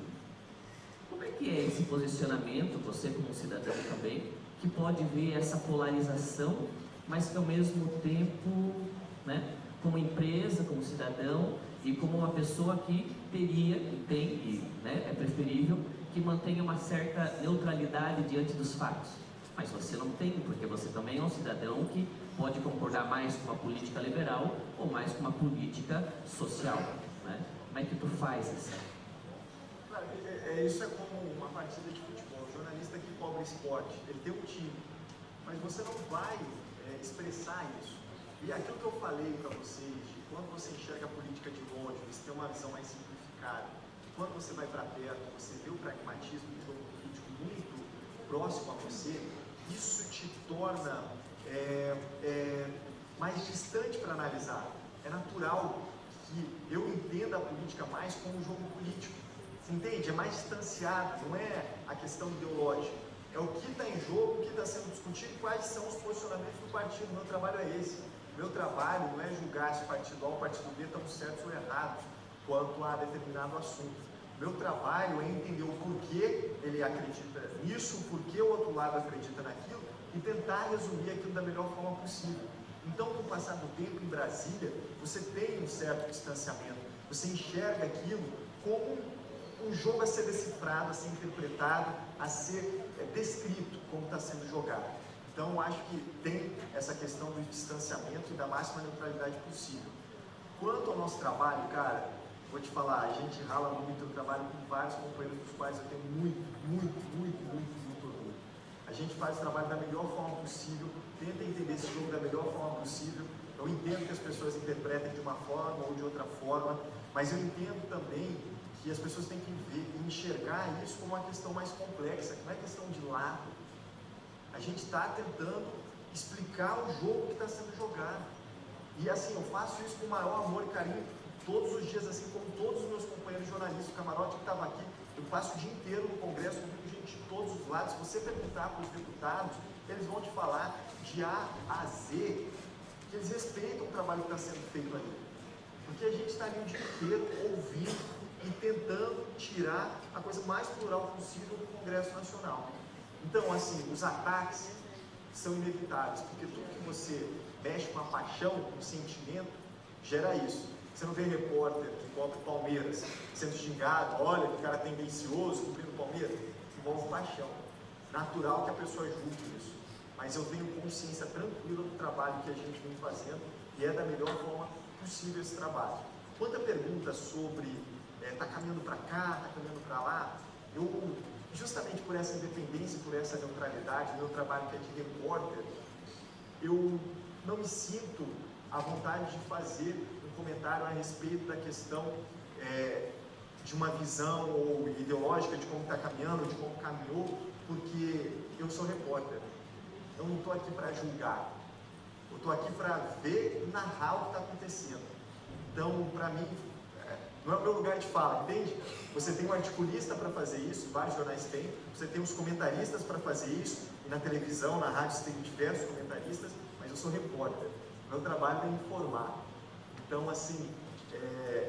como é que é esse posicionamento, você como cidadão também, que pode ver essa polarização, mas que ao mesmo tempo, né, como empresa, como cidadão e como uma pessoa que teria, e tem, e né, é preferível que mantenha uma certa neutralidade diante dos fatos. Mas você não tem, porque você também é um cidadão que pode concordar mais com uma política liberal ou mais com uma política social, né? Como é que tu faz isso? Claro, isso é como uma partida de futebol. O jornalista que cobre esporte, ele tem um time, mas você não vai expressar isso. E aquilo que eu falei para vocês, de quando você enxerga a política de longe, você tem uma visão mais simplificada. Quando você vai para perto, você vê o pragmatismo do jogo político muito próximo a você, isso te torna mais distante para analisar. É natural que eu entenda a política mais como um jogo político. Você entende? É mais distanciado, não é a questão ideológica. É o que está em jogo, o que está sendo discutido e quais são os posicionamentos do partido. Meu trabalho é esse. Meu trabalho não é julgar se o partido A ou o partido B estão certos ou errados quanto a determinado assunto. Meu trabalho é entender o porquê ele acredita nisso, o porquê o outro lado acredita naquilo e tentar resumir aquilo da melhor forma possível. Então, com o passar do tempo em Brasília, você tem um certo distanciamento, você enxerga aquilo como um jogo a ser decifrado, a ser interpretado, a ser descrito como está sendo jogado. Então, eu acho que tem essa questão do distanciamento e da máxima neutralidade possível. Quanto ao nosso trabalho, cara, vou te falar, a gente rala muito, eu trabalho com vários companheiros dos quais eu tenho muito orgulho. A gente faz o trabalho da melhor forma possível, tenta entender esse jogo da melhor forma possível. Eu entendo que as pessoas interpretem de uma forma ou de outra forma, mas eu entendo também que as pessoas têm que ver e enxergar isso como uma questão mais complexa, que não é questão de lado. A gente está tentando explicar o jogo que está sendo jogado. E assim, eu faço isso com o maior amor e carinho todos os dias, assim como todos os meus companheiros jornalistas. O camarote que estava aqui, eu passo o dia inteiro no Congresso, ouvindo gente de todos os lados. Se você perguntar para os deputados, eles vão te falar de A a Z, que eles respeitam o trabalho que está sendo feito ali. Porque a gente está ali o dia inteiro ouvindo e tentando tirar a coisa mais plural possível do Congresso Nacional. Então, assim, os ataques são inevitáveis, porque tudo que você mexe com a paixão, com o sentimento, gera isso. Você não vê repórter que cobre Palmeiras sendo xingado, olha que cara tendencioso, cobrindo Palmeiras, envolve paixão. Natural que a pessoa julgue isso, mas eu tenho consciência tranquila do trabalho que a gente vem fazendo e é da melhor forma possível esse trabalho. Quanto a pergunta sobre está caminhando para cá, está caminhando para lá, eu, justamente por essa independência, por essa neutralidade, meu trabalho que é de repórter, eu não me sinto à vontade de fazer um comentário a respeito da questão de uma visão ou ideológica de como está caminhando, de como caminhou, porque eu sou repórter. Eu não estou aqui para julgar, eu estou aqui para ver e narrar o que está acontecendo. Então, para mim, não é o meu lugar de fala, entende? Você tem um articulista para fazer isso, vários jornais têm, você tem os comentaristas para fazer isso, e na televisão, na rádio, você tem diversos comentaristas, mas eu sou repórter. Meu trabalho é informar. Então, assim,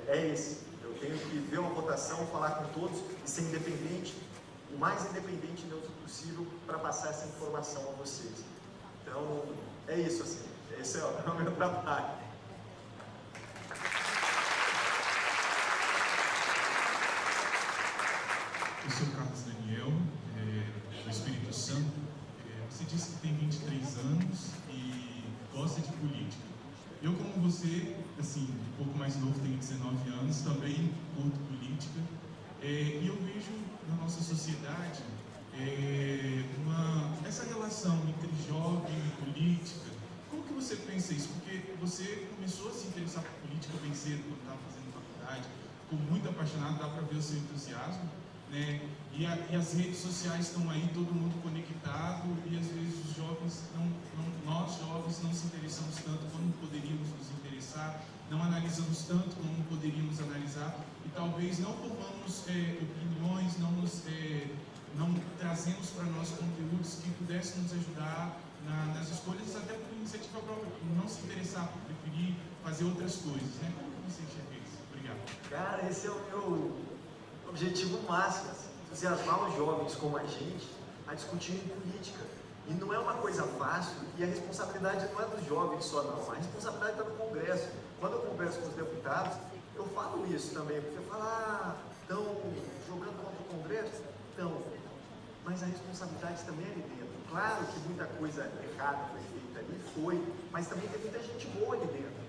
é esse. Eu tenho que ver uma votação, falar com todos e ser independente, o mais independente e neutro possível para passar essa informação a vocês. Então, é isso, assim. Esse é o meu trabalho. Eu sou Carlos Daniel, do Espírito Santo. Você disse que tem 23 anos e gosta de política. Eu, como você, assim, um pouco mais novo, tenho 19 anos, também curto política. E eu vejo na nossa sociedade essa relação entre jovem e política. Como que você pensa isso? Porque você começou a se interessar por política bem cedo, quando estava fazendo faculdade, ficou muito apaixonado, dá para ver o seu entusiasmo. Né? E as redes sociais estão aí, todo mundo conectado, e às vezes os jovens, nós jovens não se interessamos tanto como poderíamos nos interessar, não analisamos tanto como poderíamos analisar, e talvez não formamos opiniões, não trazemos para nós conteúdos que pudessem nos ajudar nas escolhas, até por iniciativa própria, por não se interessar, por preferir fazer outras coisas. Né? Como que você enxerga isso? Obrigado. Cara, esse é o meu objetivo máximo, assim, entusiasmar os jovens como a gente a discutir política. E não é uma coisa fácil, e a responsabilidade não é dos jovens só não, a responsabilidade está no Congresso. Quando eu converso com os deputados, eu falo isso também, porque eu falo, estão jogando contra o Congresso? Então, mas a responsabilidade também é ali dentro. Claro que muita coisa errada foi feita ali, mas também tem muita gente boa ali dentro.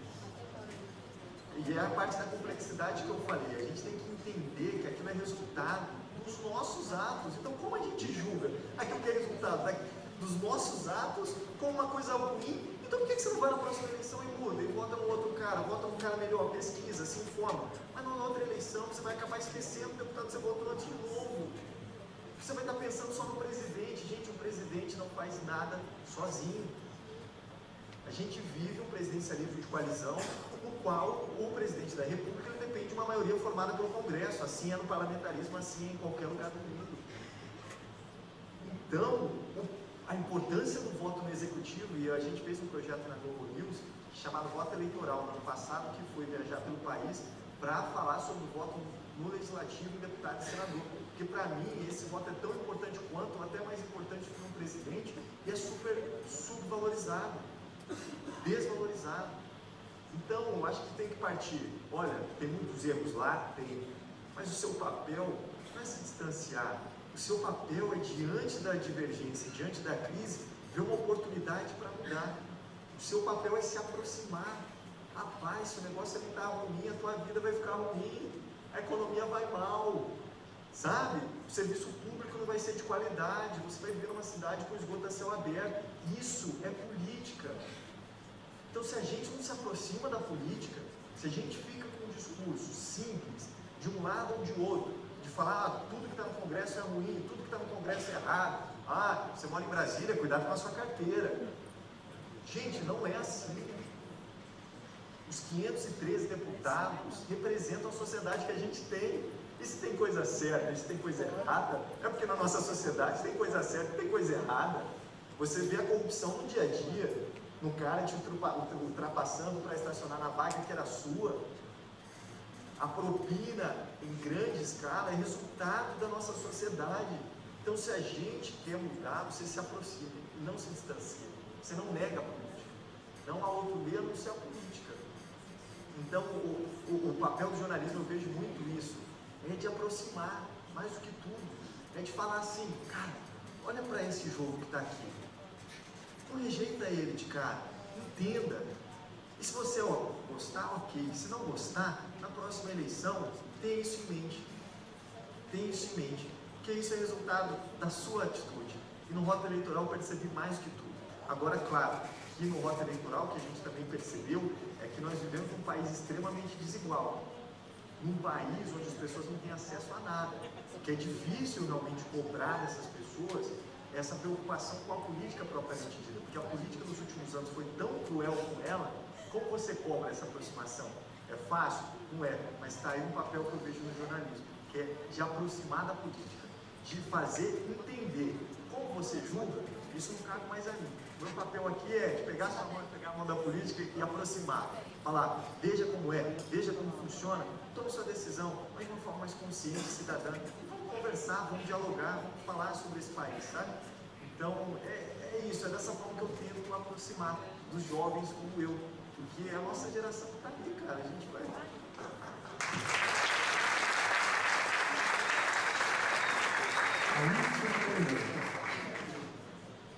E é a parte da complexidade que eu falei, a gente tem que entender que aquilo é resultado dos nossos atos. Então, como a gente julga aquilo que é resultado dos nossos atos como uma coisa ruim? Então, por que você não vai na próxima eleição e muda? E vota no outro cara, vota num cara melhor, pesquisa, se informa. Mas na outra eleição você vai acabar esquecendo o deputado que você votou antes de novo. Você vai estar pensando só no presidente. Gente, o presidente não faz nada sozinho. A gente vive um presidencialismo de coalizão, no qual o presidente da República depende de uma maioria formada pelo Congresso. Assim é no parlamentarismo, assim é em qualquer lugar do mundo. Então, a importância do voto no Executivo, e a gente fez um projeto na Globo News chamado Voto Eleitoral no ano passado, que foi viajar pelo país para falar sobre o voto no Legislativo em deputado e senador. Porque para mim esse voto é tão importante quanto, ou até mais importante que um presidente, e é super subvalorizado, desvalorizado. Então, eu acho que tem que partir. Olha, tem muitos erros lá, mas o seu papel não é se distanciar. O seu papel é, diante da divergência, diante da crise, ver uma oportunidade para mudar. O seu papel é se aproximar. Rapaz, se o negócio está ruim, a tua vida vai ficar ruim, a economia vai mal, sabe? O serviço público não vai ser de qualidade, você vai viver numa cidade com esgoto a céu aberto. Isso é política. Então, se a gente não se aproxima da política, se a gente fica com um discurso simples, de um lado ou de outro, de falar, tudo que está no Congresso é ruim, tudo que está no Congresso é errado, você mora em Brasília, cuidado com a sua carteira. Gente, não é assim. Os 513 deputados representam a sociedade que a gente tem. E se tem coisa certa, e se tem coisa errada, é porque na nossa sociedade tem coisa certa e tem coisa errada. Você vê a corrupção no dia a dia, no cara te ultrapassando para estacionar na vaga que era sua. A propina em grande escala é resultado da nossa sociedade. Então, se a gente quer mudar, você se aproxima e não se distancia. Você não nega a política. Não há outro meio a não ser a política. Então, o papel do jornalismo, eu vejo muito isso, é de aproximar, mais do que tudo. É de falar assim, cara, olha para esse jogo que está aqui. Não rejeita ele de cara, entenda. E se você gostar, ok. Se não gostar, na próxima eleição, tenha isso em mente. Tenha isso em mente. Porque isso é resultado da sua atitude. E no voto eleitoral eu percebi mais do que tudo. Agora, claro, que no voto eleitoral, o que a gente também percebeu, é que nós vivemos num país extremamente desigual. Num país onde as pessoas não têm acesso a nada. Que é difícil realmente cobrar dessas pessoas essa preocupação com a política propriamente dita, porque a política nos últimos anos foi tão cruel com ela. Como você cobra essa aproximação? É fácil? Não é, mas está aí um papel que eu vejo no jornalismo, que é de aproximar da política, de fazer entender. Como você julga, isso não cabe mais a mim. Meu papel aqui é de pegar sua mão, pegar a mão da política e aproximar, falar, veja como é, veja como funciona, tome sua decisão, mas de uma forma mais consciente, cidadã. Vamos conversar, vamos dialogar, vamos falar sobre esse país, sabe? Então, é isso, é dessa forma que eu tento aproximar dos jovens como eu, porque a nossa geração está ali, cara, a gente vai...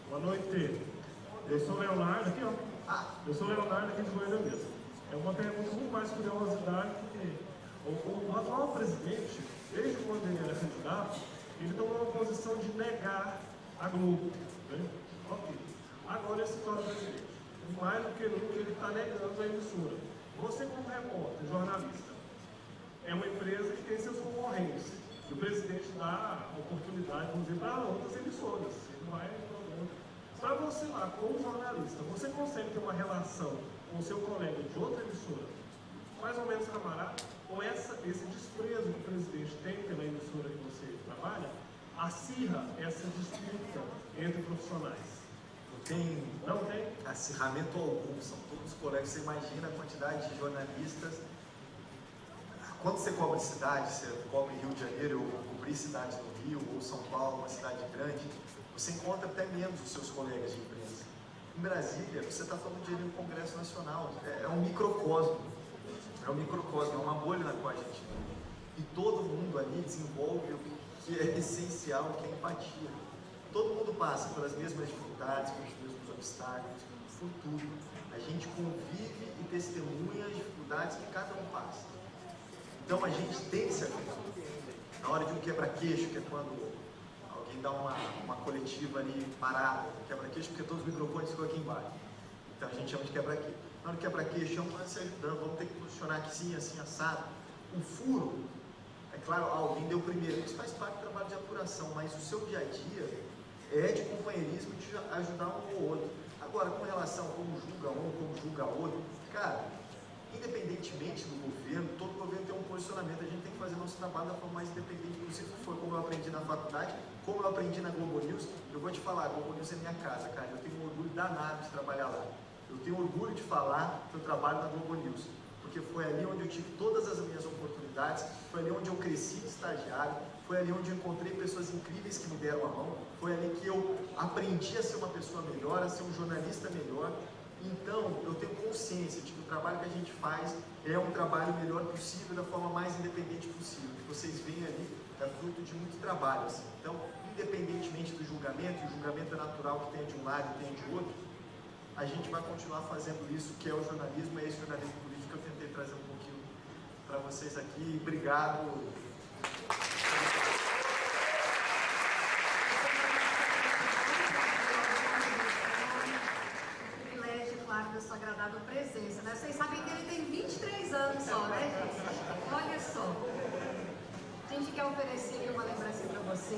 Boa noite. Eu sou Leonardo aqui, ó. Eu sou Leonardo aqui de Goiânia mesmo. É uma pergunta muito mais curiosidade, porque o atual presidente, desde quando ele era candidato, ele tomou uma posição de negar a Globo. Né? Ok. Agora ele se torna presidente. Mais do que nunca ele está negando a emissora. Você como repórter, jornalista, é uma empresa que tem seus concorrentes. E o presidente dá a oportunidade, vamos dizer, para outras emissoras. Ele vai para você lá, como jornalista, você consegue ter uma relação com o seu colega de outra emissora, mais ou menos camarada, ou esse desprezo que o presidente tem pela emissora que você trabalha, acirra essa disputa entre profissionais? Não tem acirramento algum, são todos colegas. Você imagina a quantidade de jornalistas. Quando você cobre cidade, você cobre Rio de Janeiro, ou cobrir cidades no Rio, ou São Paulo, uma cidade grande, você encontra até menos os seus colegas de imprensa. Em Brasília, você está todo dia no Congresso Nacional, é um microcosmo, é uma bolha na qual a gente vive. E todo mundo ali desenvolve o que é essencial, que é empatia. Todo mundo passa pelas mesmas dificuldades, pelos mesmos obstáculos, por tudo. A gente convive e testemunha as dificuldades que cada um passa. Então a gente tem que se ajudar. Na hora de um quebra-queixo, que é quando alguém dá uma coletiva ali parada, quebra-queixo, porque todos os microfones ficam aqui embaixo. Então a gente chama de quebra-queixo. Na hora do quebra-queixo, vamos se ajudando, vamos ter que posicionar aqui sim, assim, assado. O furo, é claro, alguém deu primeiro, isso faz parte do trabalho de apuração, mas o seu dia a dia é de companheirismo, de ajudar um ou outro. Agora, com relação a como julga um, como julga outro, cara, independentemente do governo, todo governo tem um posicionamento, a gente tem que fazer nosso trabalho da forma mais independente possível. Foi como eu aprendi na faculdade, como eu aprendi na Globo News. Eu vou te falar, a Globo News é minha casa, cara, eu tenho um orgulho danado de trabalhar lá. Eu tenho orgulho de falar que eu trabalho na Globo News, porque foi ali onde eu tive todas as minhas oportunidades, foi ali onde eu cresci de estagiário, foi ali onde eu encontrei pessoas incríveis que me deram a mão, foi ali que eu aprendi a ser uma pessoa melhor, a ser um jornalista melhor. Então, eu tenho consciência de que o trabalho que a gente faz é um trabalho melhor possível, da forma mais independente possível. O que vocês veem ali é fruto de muito trabalho. Assim. Então, independentemente do julgamento, e o julgamento é natural que tenha de um lado e tenha de outro, a gente vai continuar fazendo isso, que é o jornalismo, é esse jornalismo político que eu tentei trazer um pouquinho para vocês aqui. Obrigado. Da sua agradável presença, né? Vocês sabem que ele tem 23 anos só, né, gente? Olha só. A gente quer oferecer aqui uma lembrança para você.